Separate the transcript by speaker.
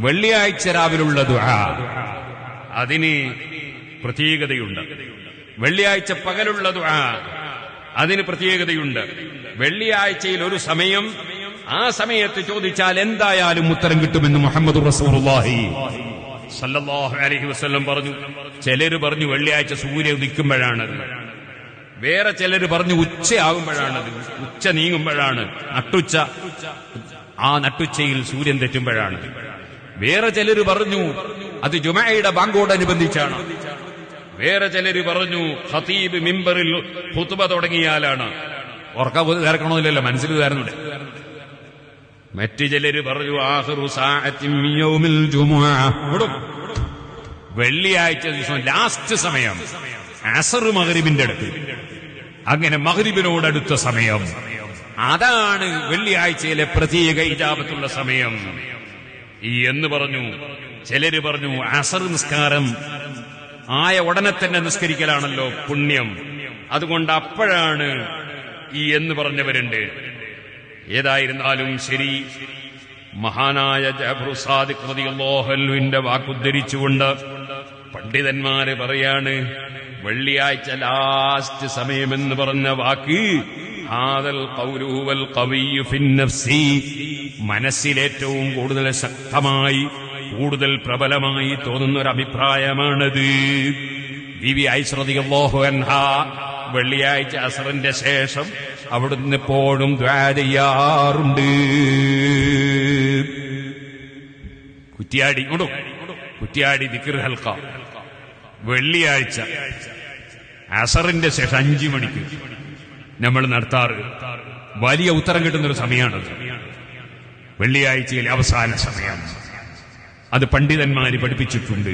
Speaker 1: വെള്ളിയാഴ്ച രാവിലുള്ള ദുആ അതിന് പ്രത്യേകതയുണ്ട്. വെള്ളിയാഴ്ച പകലുള്ള ദുആ അതിന് പ്രത്യേകതയുണ്ട്. വെള്ളിയാഴ്ചയിൽ ഒരു സമയം, ആ സമയത്ത് ചോദിച്ചാൽ എന്തായാലും ഉത്തരം കിട്ടുമെന്ന് മുഹമ്മദ് റസൂലുള്ളാഹി സല്ലല്ലാഹു അലൈഹി വസല്ലം പറഞ്ഞു. ചിലര് പറഞ്ഞു വെള്ളിയാഴ്ച സൂര്യൻ ഉദിക്കുമ്പോഴാണത്, വേറെ ചിലര് പറഞ്ഞു ഉച്ചയാകുമ്പോഴാണത്, ഉച്ച നീങ്ങുമ്പോഴാണ്, നട്ടുച്ച, ആ നട്ടുച്ചയിൽ സൂര്യൻ തെറ്റുമ്പോഴാണ്. വേറെ ചിലര് പറഞ്ഞു അത് ജുമഅയുടെ ബാങ്കോടനുബന്ധിച്ചാണ്. വേറെ ചിലര് പറഞ്ഞു ഖതീബ് മിമ്പറിൽ ഖുത്ബ തുടങ്ങിയാലാണ്. ഓർക്കണമില്ലല്ലോ, മനസ്സിൽ തരുന്നുണ്ട്. മറ്റു ചിലര് പറഞ്ഞു ആഖിറു സാഅത്തിൻ മിൻ യൗമിൽ ജുമുഅ, വെള്ളിയാഴ്ച ദിവസം ലാസ്റ്റ് സമയം, അസർ മഗ്രിബിന്റെ അടുത്ത്, അങ്ങനെ മഗ്രിബിനോടടുത്ത സമയം, അതാണ് വെള്ളിയാഴ്ചയിലെ പ്രത്യേക ഇജാബത്തുള്ള സമയം എന്ന് പറഞ്ഞു. ചിലര് പറഞ്ഞു അസർ നിസ്കാരം ആയ ഉടനെ തന്നെ നിസ്കരിക്കലാണല്ലോ പുണ്യം, അതുകൊണ്ട് അപ്പോഴാണ് എന്ന് പറഞ്ഞവരുണ്ട്. ഏതായിരുന്നാലും ശരി, മഹാനായ ജഅഫർ സാദിഖ് റളിയല്ലാഹു അൻഹുവിന്റെ വാക്കുദ്ധരിച്ചുകൊണ്ട് പണ്ഡിതന്മാര് പറയാണ്, വെള്ളിയാഴ്ച ലാസ്റ്റ് സമയമെന്ന് പറഞ്ഞ വാക്ക് ഹാദൽ ഖൗലു വൽ ഖവിയ്യു ഫിൻ നഫ്സി, മനസ്സിലേറ്റവും കൂടുതൽ ശക്തമായി, കൂടുതൽ പ്രബലമായി തോന്നുന്ന ഒരു അഭിപ്രായമാണത്. ബീവി ആയിഷ റളിയല്ലാഹു അൻഹാ വെള്ളിയാഴ്ച അസറിന്റെ ശേഷം അവിടുന്ന് എപ്പോഴും ദുആ ചെയ്യാറുണ്ട്. കുറ്റ്യാടി ദിക്ർ ഹൽഖ വെള്ളിയാഴ്ച അസറിന്റെ ശേഷം 5 മണിക്ക് നമ്മൾ നടത്താറ്. വലിയ ഉത്തരം കിട്ടുന്നൊരു സമയമാണത്, വെള്ളിയാഴ്ചയിലെ അവസാന സമയം. അത് പണ്ഡിതന്മാര് പഠിപ്പിച്ചിട്ടുണ്ട്.